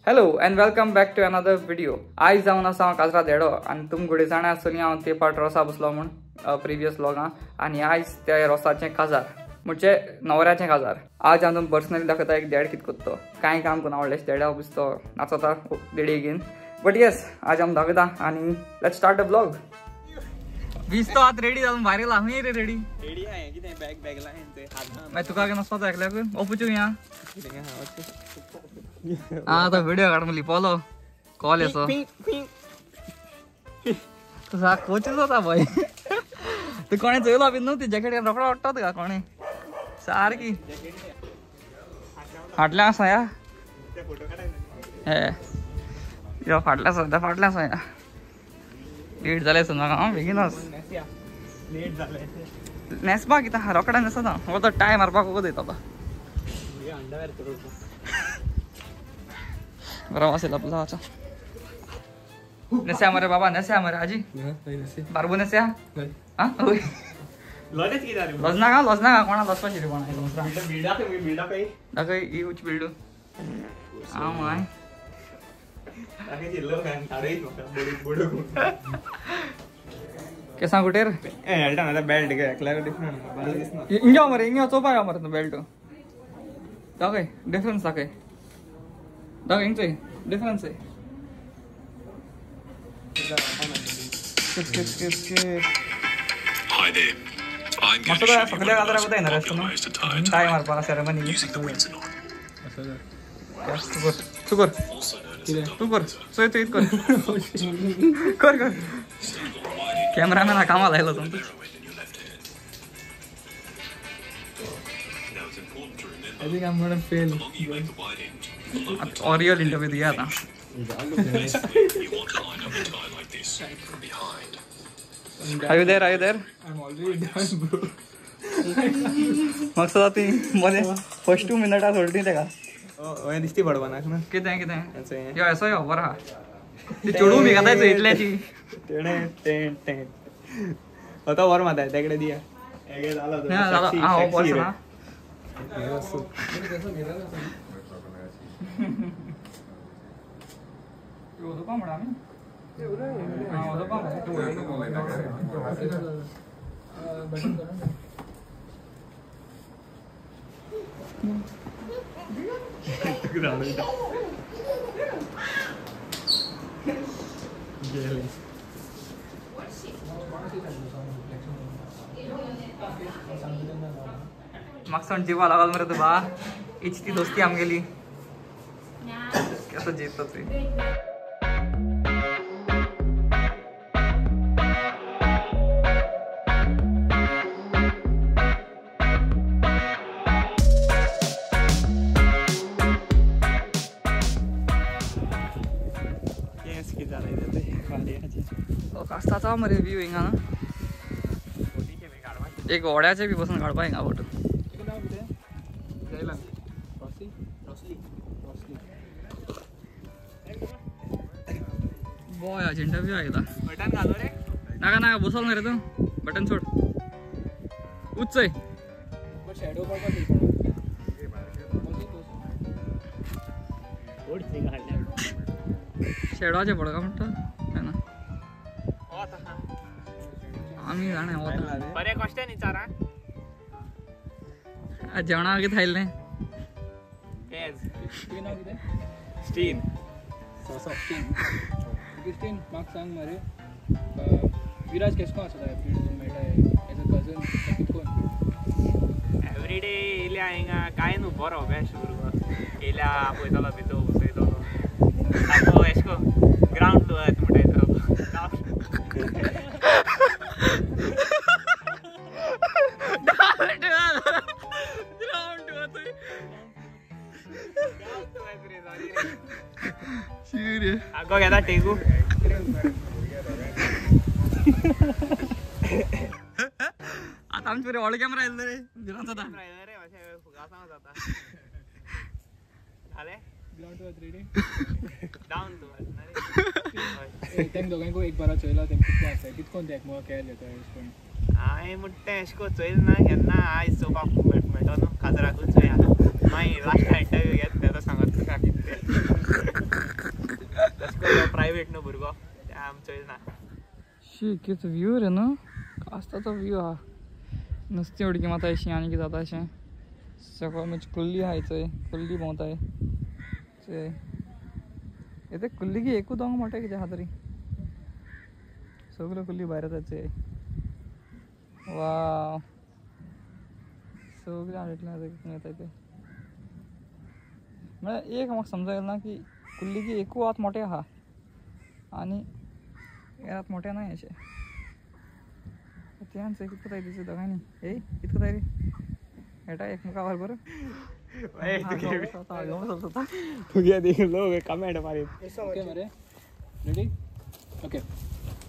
Hello and welcome back to another video. आज जाऊन आसा काजरा देडो आणि तुम गुडे जाणा आसतली हांव ते पाट रोसा बसलो म्हण प्रिवियस व्लॉगां आणि आज त्या रोसाचे काजार म्हणजे नवऱ्याचे काजार. आज हांव तुमकां पर्सनली दाखयता एक देड कित करतो. कांय काम करून आवडले देडा ऑफिस तो नाचता देडी घेन. बट येस आज आम दाखयता आणि लेट्स स्टार्ट द व्लॉग. वीस तो आत रेडी जाऊन भारी ला हुई रे रेडी आहे किते बॅग ला हेंचे हात मैं तुका के नसता एकल्या को ओपुचू या हां तो व्हिडिओ काढ मली फॉलो कॉल येतो तुझा कोचच होता भाई तू कोणी चोयला बी नव्हती जॅकेट रोकडा वाटतात का कोणी सारखी फाटल्या असा या फोटो काढायचा हे यो फाटल्या असा या लेट झाले सुना बेगीनच लेट झाले नेसपा किता रोकडा नेसता हो तो टाय मारपाक को देता हे अंडरवेअर करू बरा वासेल आपला अच्छा नेस्या मरे बाबा नेस्या मरे आजी नाही नेस्या बारबो नेस्या हां ओय लॉजेच की दारू लॉजना का कोणा लॉजपा शिरी कोणा दुसरा बिल्डअप आहे दाखय ही उच बिल्ड आ माय आगे जिल्लो काय अरे बोडो कैसा गुटेर ए अल्टा ना बेल्ट के एकला डिफरेंट बाल दिसना इंगा मरे चोपा मरे बेल्ट दाखय डिफरेंस दाखय दाखय इंचे डिफरेंस आहे Hi there. I'm going to show you one of the most popular ways to tie a tie using the Windsor knot. Super. Also known as a double Windsor. So it कर cameraman कामाला आलो तुम Heroin in your left hand. Now it's important to remember I think I'm going to fail the longer you make the wide end, और real interview दिया था you want to line up a tie like this from behind. Are you there I'm already done bro मग सदा ती मध्ये first 2 मिनिटा सोडली ते का ओय दिसती बडवाना ना किती यो ऐसा यो बरा ती चोडू मी कदाच इटल्याची टेन होता वर माता आहे त्याकडे दिया हे झालं तो हा हो बोल ना यो तो काम बडा मी हां वो तो काम बटन करो मक्सन जीवा लागल मरे तो बा इचती दोस्ती आम गेली कैसा जीत ते कास्ताचा मरे व्ह्यू हिंगा ना एक ओड्याचे बी बसून काढपा हिंगा फोटो बॉय आज इंटरव्यू आहे का बटन घालो रे नाका बसवल ना रे तू बटन सोड उच्च आहे शॅडो शेडवाचे पड का म्हणतात ना आम्ही जाणे बरे कष्ट नाही चारा जेवणा वगैरे थाईल नाही स्टीन स्टीन मार्क सांग मरे विराज केसको असता मेटा एज अ कजन कोण एवरीडे इल्या हिंगा काय नु बरो बेस्ट गुरु इल्या पयतलो बितो बसयतो आपो एसको ग्राउंड टू अर्थ म्हणटायतो आगो घेता टेकू आता आमचे रे ऑल कॅमेरा येईल रे विरांचा दा रे वाशे फुगासा जाता झाले ground to 3D down to earth तेम दोगांको एक बारा चोयला तेम कितको आसा कितकोन देख मो केल येता पण आय मुट्टे एशको चोयल ना केन्ना आयज चोपाक मेळटो न्हू काजराकूच चोया मागीर लास्ट इंटरव्यू घेत तेका सांगत का प्रायवेट न्हू भुरगो ते आमचो ना शी कितें व्यू रे न्हू आसता तो व्यू आहा नुस्तें उडकी माता अशी आनी कितें जाता अशें सकयल म्हणजे कुल्ली आहाय चंय कुल्ली भोंवताय चंय येते कुल्लीगी एकूच दोंग मोठे कितें आहा तरी सगळ्यो कुल्ली भायर येतात चंय वाव सगळें हाडटलें येता ते म्हळ्यार एक म्हाका समजूंक येना की कुल्लीगी एकू हात मोठे आहा आनी हे हात मोठे नाय अशें ते आमचं कितको जाय दिसता दोगांनी ए कितको जाय रे हेटा एकमेका बरोबर तुगे देख लोग कमेंट मारे Okay, Mare. Ready? Okay.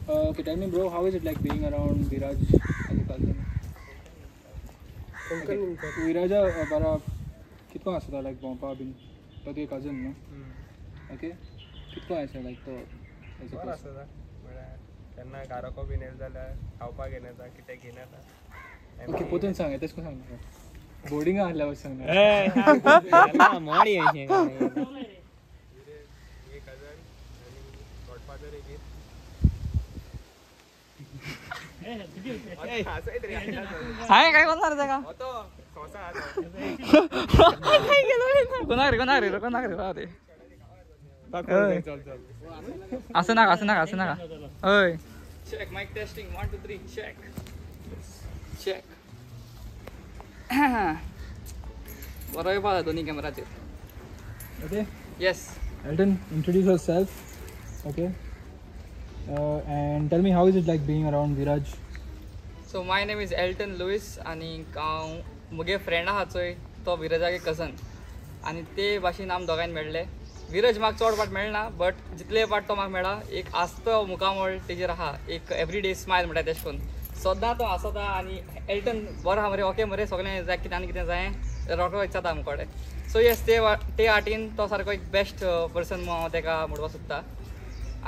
Okay, tell me, bro, how is it like being around Viraj as a cousin? Okay. Viraj bara kitko asata like bompa bin to te cousin no. Okay. Kitko asa like to as a cousin. त्यांना गारको B nail जाल्यार खावपाक घेवन येता कितें घेवन येता Okay, पोतून सांग तेच को सांग. बोर्डिंग आसल्यावर सांग. मोडी अशें हाय काय करणार ते का कोणाक रे राव रे असं नाका हय चेक माइक टेस्टिंग 1 2 3 चेक बरो येवपा दोन्ही कॅमेराचेर Okay. Yes Elton, introduce yourself. Okay. And tell me, how is it like being around Viraj? So my name is Elton Lewis आनी हांव मुगे फ्रेंड आहा चोय तो विरजागे कजन आनी ते भाशेन आम दोगांयन मेळ्ळे विरज म्हाका चड पाट मेळना बट जितले पाट तो म्हाका मेळ्ळा एक आस्तो मुखामळ तेजेर आहा एक एवरीडे स्मायल म्हणटा तेश कोन्न सद्दां तो हांसता आनी एल्टन बरो आहा मरे ओके मरे सगळें जाय कितें आनी कितें जाय रोखडो इच्छाता मुकोडे सो येस ते वाटेन तो सारको एक बेस्ट पर्सन म्हणून हांव तेका म्हणपाक सोदता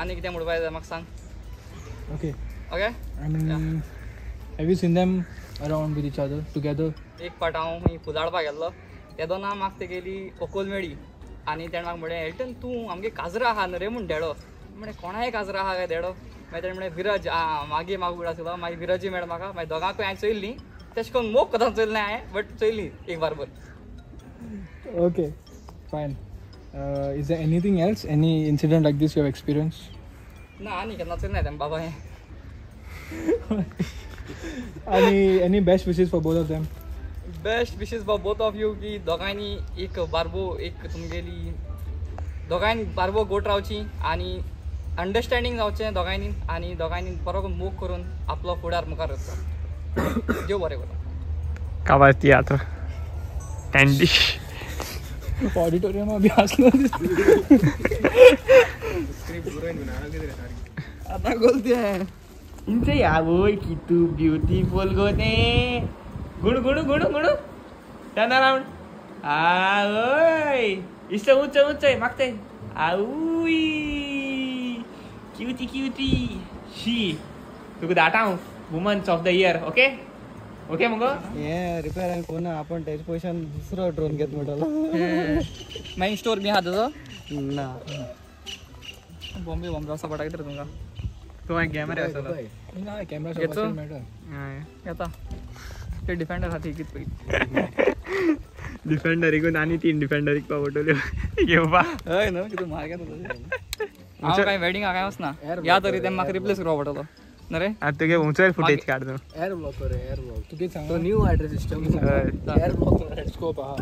आनी कितें म्हणपाक जाय म्हाका सांग Okay. Okay Have you seen them around with each other together? एक पाट हांव खंय फुलाडपाक गेल्लो ते दोना म्हाका तेगेली ओकोल मेळ्ळी आनी तेणें म्हाका म्हणलें एल्टन तूं आमगे काजरा आहा न्हू रे म्हूण देडो म्हणलें कोणाय काजरा आहा काय देडो मागीर तेणें म्हणलें विरज मागीर म्हाका आसलो मागीर विरजी मेळ म्हाका मागीर दोगांकूय हांवें चोयल्लीं तेश कोन्न मोग कोतां चोयल्लें हांवें बट चोयलीं एक barber Okay, fine. Is there anything else? Any incident like this you have experienced? ना आनी केन्ना चोयलें तें बाबा हें Any best wishes for both of them? Best wishes for both of you की दोगांयनी एक बारबो एक तुमगेली दोगांयन बारबो गोट रावची आनी अंडरस्टँडींग जावचें दोगांयनी आनी दोगांयनी बरो मोग करून आपलो फुडार मुखार वचचो देव बरें करूं Acaba teatro. Candy. Auditorium अभी हंसना आता बोलते हैं Inte ya boy, gitu beautiful gone. Gunu. Turn around. Oi. Isa ucai makte. Aui. Cutie. She. Look at that woman of the year, okay? Okay, Mungo? Yeah, repair and कोण आपण त्याच position दुसरं drone घेत म्हटलं main store B आहा तुजो ना बॉम्बे असा पडा कितें तुमकां तो एक कॅमेरा आसा ना कॅमेरा घेतो? सोबत मॅटर येता ते डिफेंडर आहा ती कित पळय डिफेंडर इकून आनी 3 डिफेंडर इकपा पडटल्यो घेवपा हय न्हू कितें मारगे हांव काय वेडिंगाक काय वचना या तरी तें म्हाका रिप्लेस करपा पडटलो ना रे आता तुगे उंचर फुटेज काढ तू एअर ब्लॉक कर एअर ब्लॉक तुगे सांग तो new address system air block scope आहा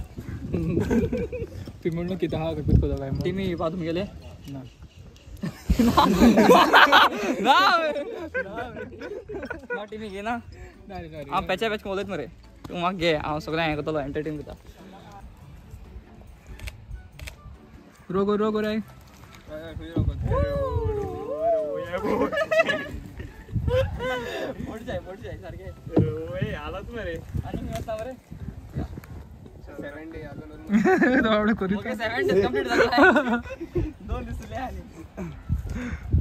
ती म्हणून किती आहा कपीत कोदा काय टीमी बाथरूम गेले ना ना टीमी घे ना नाही हांव पॅचा पॅच उलयत मरे तूं म्हाका घे हांव सगळें हें करतलो एंटरटेन करता रोगो रे मोठ जाय सारखे ओय आलात मरे आणि मी वचना मरे 7 डे अजून एवढं करू ओके 7 डेज कंप्लीट झाले 2 दिवस उरले आणि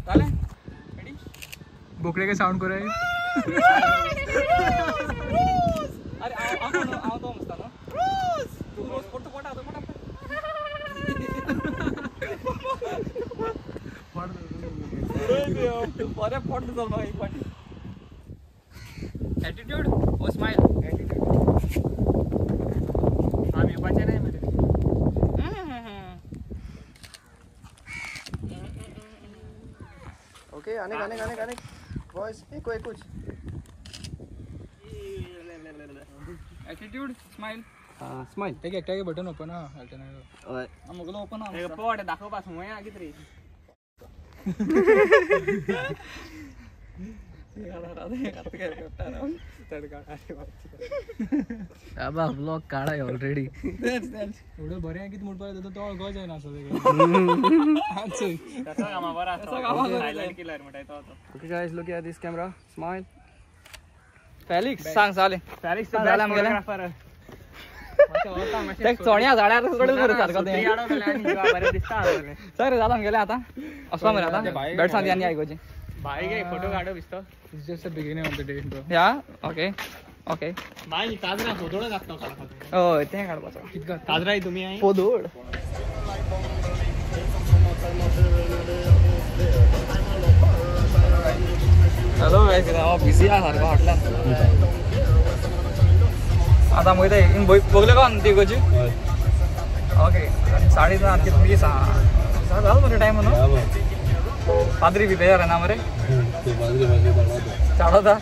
झाले रेडी बोकडे काय साऊंड करू अरे आव तो मस्त ना रोज तू रोज फोटो मोठा बरे पडलं जाऊ एक पाठी ॲटिट्यूड ओ स्माइल आम्ही बचे नाही मध्ये ओके आने गाने गाने गाने बॉयज एको ekuच ॲटिट्यूड स्माइल हां स्माइल एक एकटा बटन ओपन हा अल्टरनेटिव्ह ओय आमगलो ओपन एक पोट दाखव पास मोया कितरी आबा ब्लॉग काढाय ऑलरेडी एवढं बरें आहे की मूड पाहिजे तो गो जायना असं तसा कामा बरा असतो हायलाइट किलर म्हणता तो okay guys look at this camera smile Felix सांग चाले फॅलिक्स तो झाला आमगेला. फोटोग्राफर ते चोण्या झाडार सोडून बरं सारखं ते बरे दिसता सर झाला गेले आता असला मरे आता बेट सांग यांनी ऐकोची भाई गे फोटो काढो दिसतो it's just the beginning of the day bro या ओके ओके भाई ताजरा फोटो लागतो काढा हो ते काढपाचो कितका ताजरा तुम्ही आहे पोदोड हॅलो गाइस बिझी आहे सारखं हॉटलान आता मग ते बघलं का ती गोची ओके 20:30 झालं मरे टाइम म्हणून पादरी बी बेजार आहे ना मरे चालू होता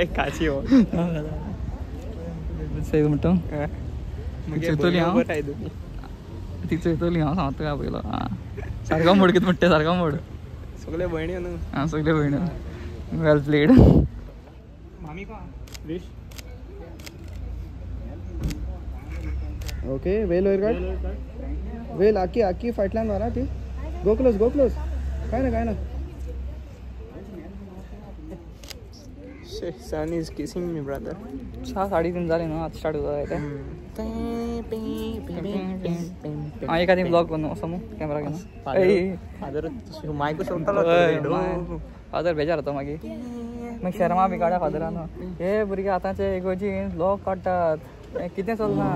एक काची हो सही म्हणतो चैतोली हांव बटाय तुम्ही ती चैतोली हांव सांगतो का पयलो सारको मोड कितें म्हणटा सारको मोड सगळे बहिणी न्हू आं सगळे भयण वेल प्लेड मामी का विश ओके वेल ओयर गार्ड वेल आकी फाटल्यान मारा ती गो क्लोज काय ना Son is kissing me, brother. 6:30 झाले ना आता स्टार्ट होता हां एखादी ब्लॉग बनव समोर कॅमेरा घेऊन फादर मायको सोडतालो फादर बेजार होतो मागीर मग शर्मा बी काडा फादरान हे भुरगे आतांचे इगोजी ब्लॉग काडटात कितें चलना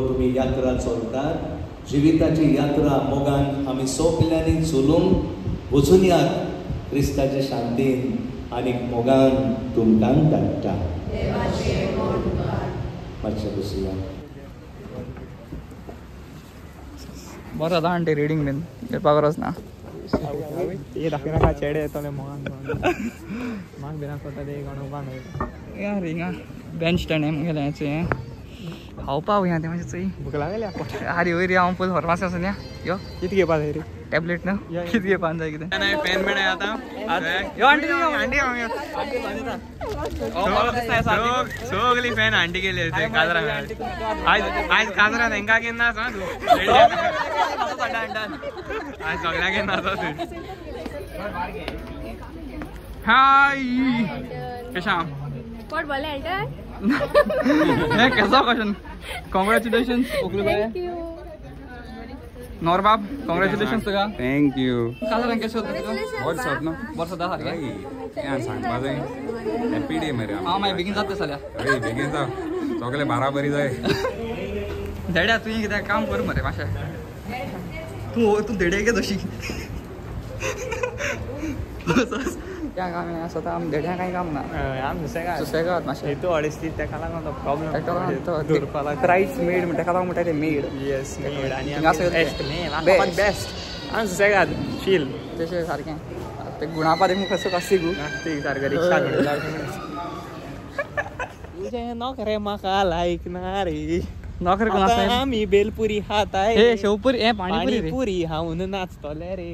तुम्ही यात्रा चलतात जिविताची यात्रा मोगान आमी सोंपल्यांनी चलूंक वचून यात क्रिस्ताच्या शांतीन आनी मोगान तुमकां धाडटा मातशें बसुया बरो जाता आनी रिडींग बीन करपाक गरज ना ये दाखयना का चेडे येतले मोगान माग बिना कोता ते गणोवपा न्हय यार हिंगा बेंच स्टँड आहे मुगेलें हेचें खावपा वया तें मातशें चोय भूक लागल्या आरे वयर हांव पयलीं फार्मासी वचून या यो कितें घेवपा जाय रे टॅबलेट न्हू कितें घेवपा जाय कितें पेन मेळ्ळें आतां यो आंटी सगळी फॅन आंटी गेले काजरा आयज काजरा तेंका घेवन ना सांग आयज सगळ्यांक घेवन नाचो तूं हाय कशा पोट भरलें अल्टर हे केसो क्वेश्चन कॉंग्रॅच्युलेशन्स ओकलूबाय नॉरबाब कॉंग्रॅच्युलेशन्स तुका थँक यू काजरांक केशें होता तुका बरें सर न्हू बरें सदा सारकें हें सांगपा जाय हॅपी डे मरे हांव मागीर बेगीन जाता जाल्या हय बेगीन जाव सगळे बाराबरी जाय धेड्या तुवें कितें काम कर मरे मातशें तूं धेडे घे तशी त्या काम स्वता आमी धेड्या कांय काम ना आम सुसेगाद मातशें तूं अडेस्ती तेका लागून तो ताका प्रॉब्लेम क्रायस्ट मेड म्हणटा ताका लागून म्हणटा ते मेड येस मेड आनी थिंगा सगळें बेस्ट बेस्ट आम सुसेगाद शील तशें सारकें ते गुणापा देखून कसो कास्ती गू नास्ती सारकें रिक्षा तुझे नोकरे म्हाका लायक ना रे नोकरी कोण आतां आसा आमी बेलपुरी खाताय हे शेवपुरी हे पाणीपुरी रे पाणीपुरी हांवून नाचतले रे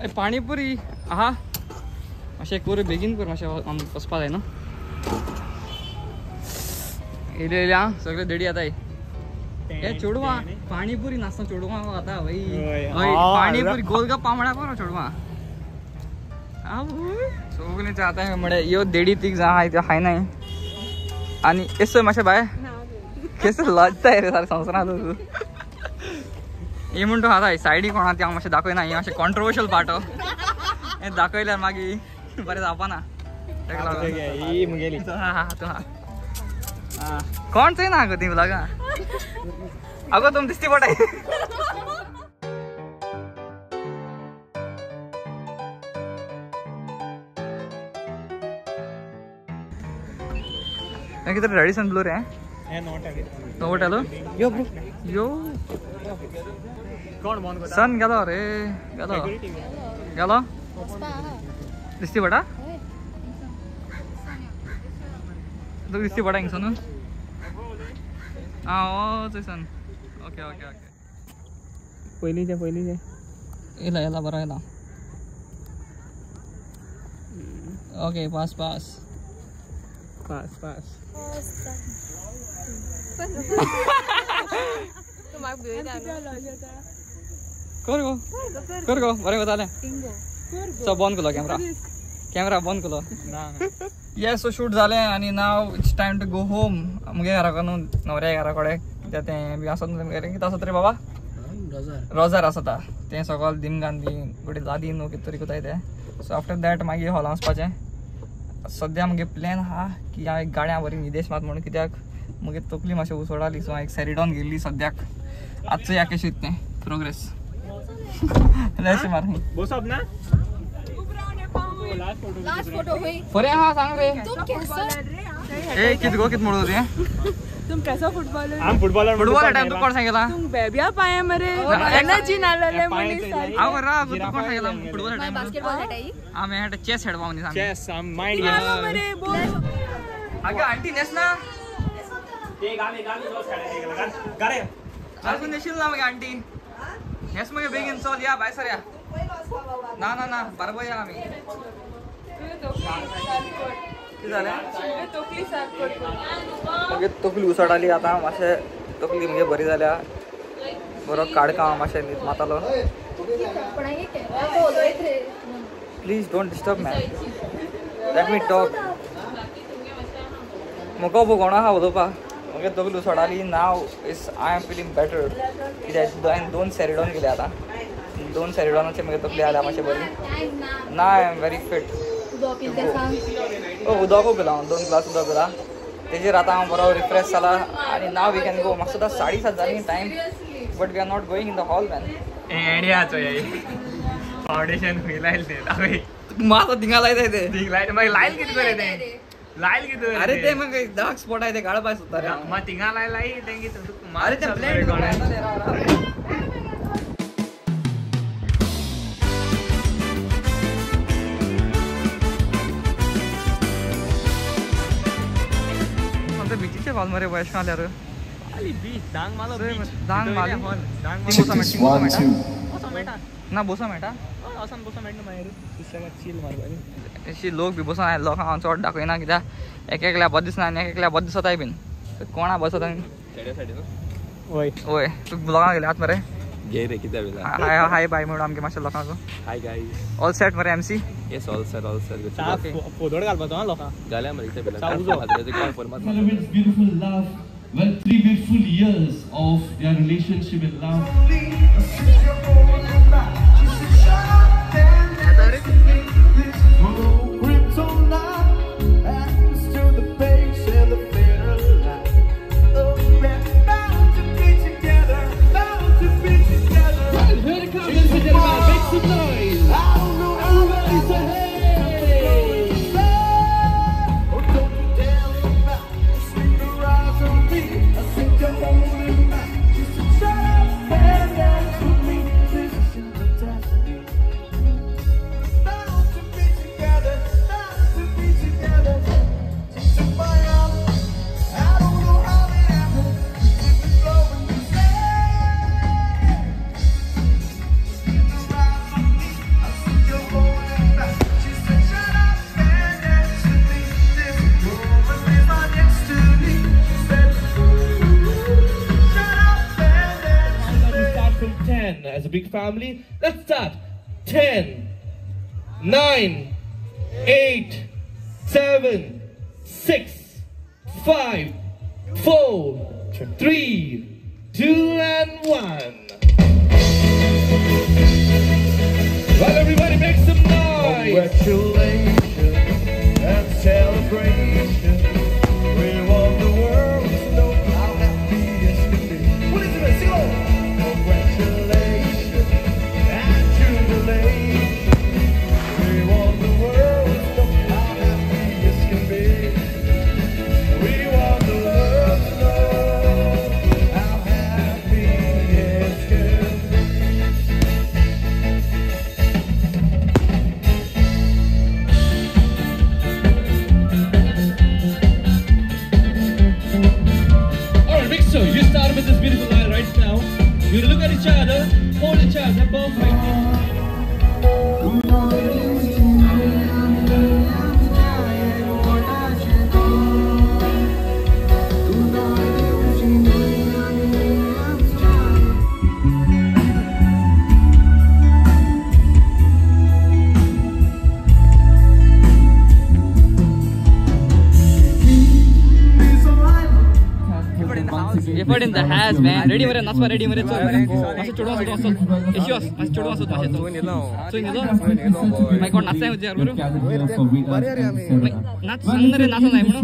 पाणीपुरी आहा मातशें करूं बेगीन कर मातशें वचपा जाय न्हू येयले येयले आं सगळे देडी येताय हे चोडवा पाणीपुरी नासता चोडवा आता भाई पाणीपुरी गोलगप्पा म्हणा बरो चोडवा सगळींचे आता म्हणे यो देडी तीग जा हाय त्यो हाय नाही आणि एसो मातशें बाय केस लजताय रे सारे संवसारांत तूं हे म्हणतो आता सायडी कोणा ती हांव मातशें दाखयना हें मातशें कॉन्ट्रोवर्शियल पार्ट हें दाखयल्यार मागीर बरें जावपाना तेका लागून कोण चोय ना गो ती लागा आगो तुम दिसती पडाय कितें रेडिसन ब्लू रे नोट हॅलो यो ब्रो यो कोण बंद करता सन गेलो रे गेलो गेलो दिसती पडा तुका दिसती पडा हिंगसून आं हो थंयसन ओके ओके ओके पयलींचे येला येला बरो येला ओके पास पास कर गो बरें वतालें सो बंद केलो कॅमेरा बंद केलो ये सो शूट जालें आनी नाव it's time to go home मुगे घरा कडून न्हवऱ्या घरा कडेन कित्याक तें बी आसत तुमगेलें कितें आसत रे बाबा रोजार आसता तें सगळो दिमगान बी गुडी लादी न्हू कितें तरी कोताय तें सो आफ्टर दॅट मागीर हॉलां वचपाचें सद्या मुगे प्लॅन आहा की हांव एक गाड्या बरी निदेश मात म्हणून कित्याक मुगे तकली मातशें उसोडाली सो हांव एक सॅरिडॉन गेल्ली सद्याक आजचो या कशी तें प्रोग्रेस मार बसप ना लास्ट फोटो हुई बरें आहा सांग रे तुम कैसा ए कित गो कित म्हणू तुवें तुम कैसा फुटबॉलर हम फुटबॉलर फुटबॉल टाइम तू कोण सांगला तुम बेबिया पाया मरे एनर्जी नालले मनी हांव रा तू कोण सांगला फुटबॉल टाइम बास्केटबॉल हटाई आमी हट चेस खेळपा म्हणून सांग चेस माइंड मरे बोल आगे आंटी नेस ना ते गाली रोज खेळायला गारे अजून नेशील ना मगे आंटी नेस मगे बेगीन चल या बाय सर या ना बरोबर या आमी कितें जालें मगे तकली उसळटाली आतां मातशें तकली मगे बरी जाल्या बरो काडका मातशें न्हीद मातालो please don't disturb man let me talk म्हाका कोण आहा उलोवपा मगे तकली उसळटाली नाव is I am feeling better कित्याक हांवें 2 सॅरिडॉन केले आतां 2 सॅरिडॉनाचे मगे तकली जाल्या मातशें बरी ना आय एम व्हेरी फिट उदकूय पिला हांव 2 ग्लास उदक पिला तेजेर आतां हांव बरो रिफ्रेश जाला आनी नाव वी कॅन गो म्हाका सुद्दां 7:30 जाली time but we are not going in the hall man एडियाचो फाउंडेशन खंय लायल ते म्हाका थिंगा लायताय ते मागीर लायल कितें करे ते लायल कितें अरे ते म्हाका डार्क स्पॉट आहाय ते काडपाक सोदता रे मागीर थिंगा लाय तें कितें अरे ते ब्लेंड बिचीचे हॉल मरे वयस आल्यार बीच डांग मालो डांग माली ना बोसा मेळटा असं बसो मेळटा मागीर सुशेगाद चिल मारपाची अशी लोक बी बसून आयले लोकांक हांव चड दाखयना कित्याक एकल्या बद दिसना आनी एकल्या बद दिसताय बीन कोणा बसत वय वय तू ब्लॉगाक गेले आत मरे घे रे कितें हाय हाय बाय म्हणून आमगे मातशे लोकांक हाय गाईज ऑल सेट मरे एमसी येस ऑल सर फोदोड घालपाचो हा लोकांक गाल्या मरे इथे बेला फॉर्मात Celebrates beautiful love. Well, 3 beautiful years of their relationship in love. family. Let's start. 10, 9, 8, 7, 6, 5, 4, 3, 2, and 1. Well, everybody make some noise. Congratulations and celebration. We want the world to know how happy this can be. What is it? Sing along. Congratulations and jubilation. We want the world to know how happy this can be. We want the world to know how happy this can be. Alright, Mixer, you start with this beautiful line right now. You look at each other, hold each other, perfect. Effort in the house, man. Ready, mere nasma ready, mere chal. Masa chodo aso aso. Isios, mas chodo aso aso. So ni lo. My god, nasa ho jar bro. Nat sundare nasa nai bro.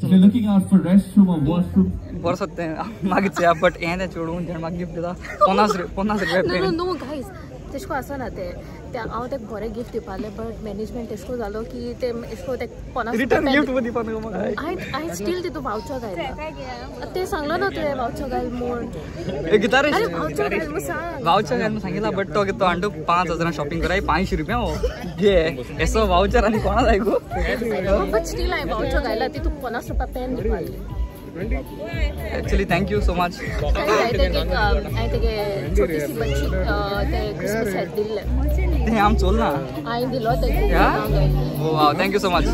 They're looking out for restroom or washroom. बर सकते हैं मागितले but यें चोडून जण म्हाका gift दिता 50 रुपया no guys तेशको आसा ना ते हांव तेका बरें गिफ्ट दिवपाले बट मॅनेजमेंट तेशको जालो की ते एशको ते 50 रिटर्न गिफ्ट दिवपा नको म्हाका हांवें स्टील तितू वाउचर घायला ते सांगलो ना तुवें वाउचर घाल म्हूण गिटार वाउचर घाल म्हूण सांग वाउचर घाल म्हूण सांगितला बट तो घेतो आंटू 5000 शॉपिंग कराय 500 रुपया हो घे एसो वाउचर आनी कोणा जाय गो बट स्टील हांवें वाउचर घायला तितू 50 रुपया पेन दिवपाली actually thank you so much हांवें तेगे छोटीशी बच्ची ते क्रिसमस हॅट दिल्ले ते आम चोल ना हांवें दिलो तेका या ओ वाव थैंक यू सो मच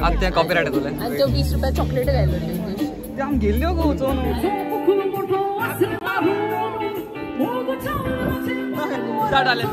आत ते कॉपीराइट येतले आनी त्यो 20 रुपया चॉकलेट घायलो ते आम गेल्यो गो चोन स्टार्ट आले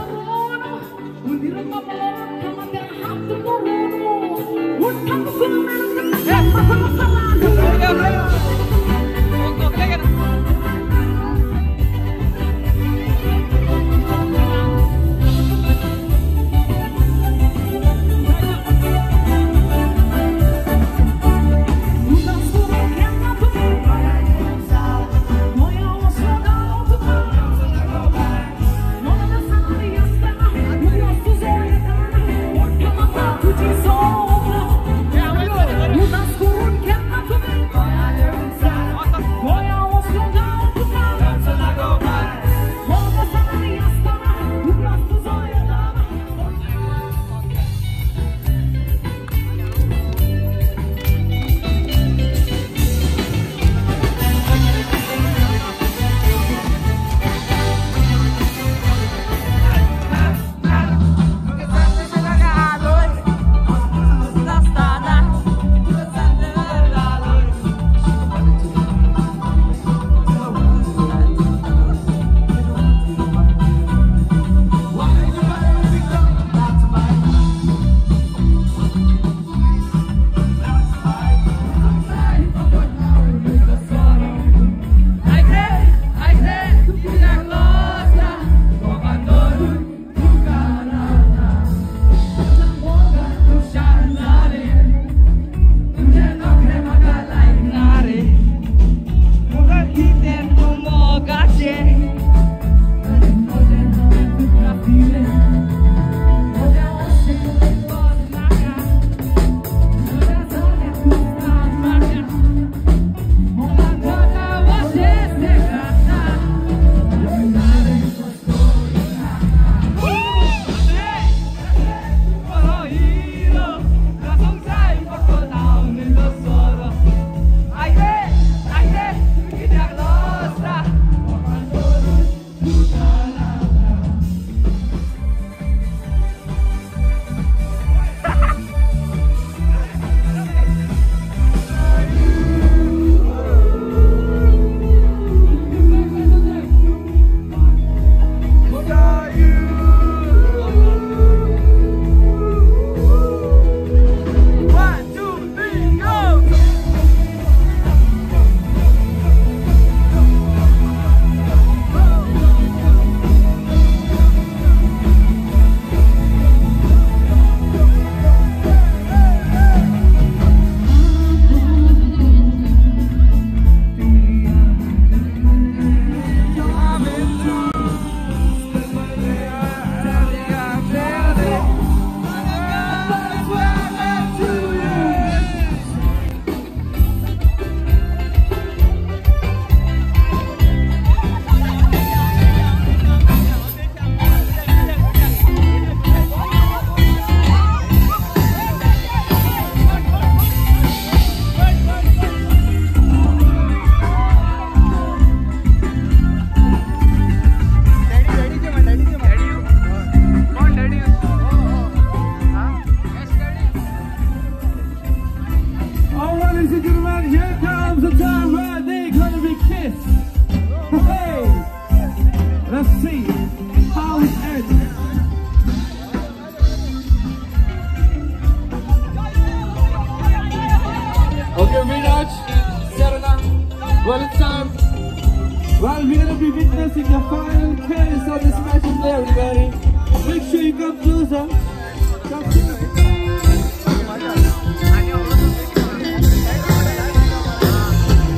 sir.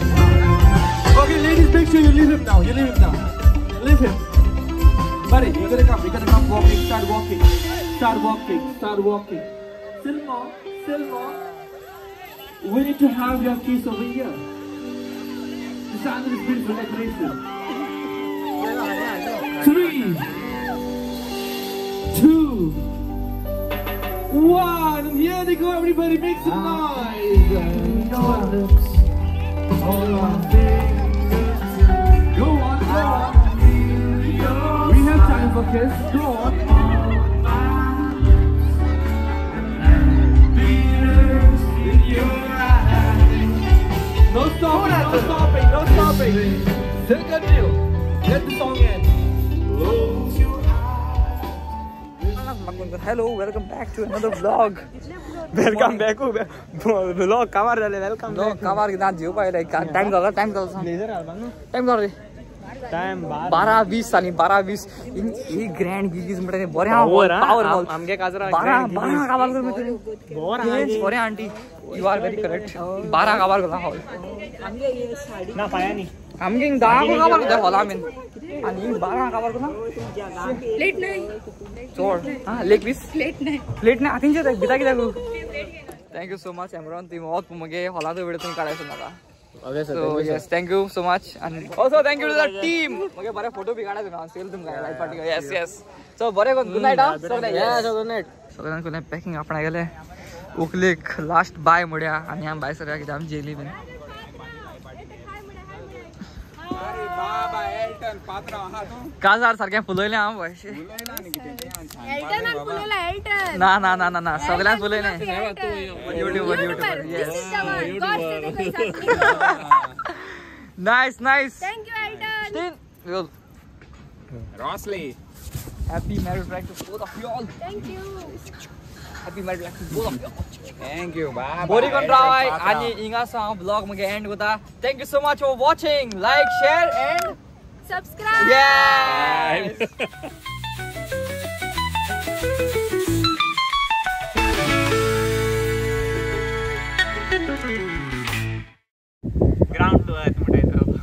Okay, ladies, make sure you leave him now. You leave him now. Leave him. Buddy, you're gonna come. You're gonna come walking. Start walking. Start walking. Start walking. Still more. Still more. We need to have your keys over here. The sound is beautiful decoration. 3, 2, 1. And here they go. Everybody make some noise. Your lips. All our fingers. Go on, go on. We have time for kiss. Go on. No stopping, no stopping, no stopping. Still continue. Let the song end. Hello, welcome back to another vlog. Welcome back. Vlog cover झाले. Welcome back. Vlog cover कितना जियो पाहिजे time झाला time झाला time झाला रे Time 12:20 आणि 12:20 ही grand Gillies म्हणजे बरे Power, हा? पावर आमगे काजरा 12 काबार कर मी Power बरे aunty you are very correct 12 काबार कर हॉल ना पाया नहीं. आमगे 10 काबार कर हॉल आमीन आणि 12 काबार कर ना प्लेट नाही चोड हां लेग पीस प्लेट नाही आतींचे बिता किदा गो थँक यू सो मच एमरॉन ती बहुत मगे हॉलाचो व्हिडिओ तुम्ही काढायचो नका So yes, thank you so much, and also thank you to the team. Okay, बरे फोटो भी काढायचो ना सेल तुम काय live party yes yes. So बरे गुड नाईट हा सगळे yes गुड नाईट सगळ्यांना कोणी पॅकिंग आपण गेले उकलेक लास्ट बाय मुड्या आणि आम बाय सर किती आम जेली पण बाबा एल्टन पात्र हा तू. काजार सारखे फुलवले आम पैसे एल्टन आणि फुलेला एल्टन ना ना ना ना ना सगळ्यांना फुलवले YouTuber yes nice nice thank you Elton Rossley. happy married life to both of you all thank you happy married life to both of you all Thank you. Bye. बोरी कोण रावाय आणि इंगासा ब्लॉग मध्ये एंड होता thank you so much for watching like share and subscribe yes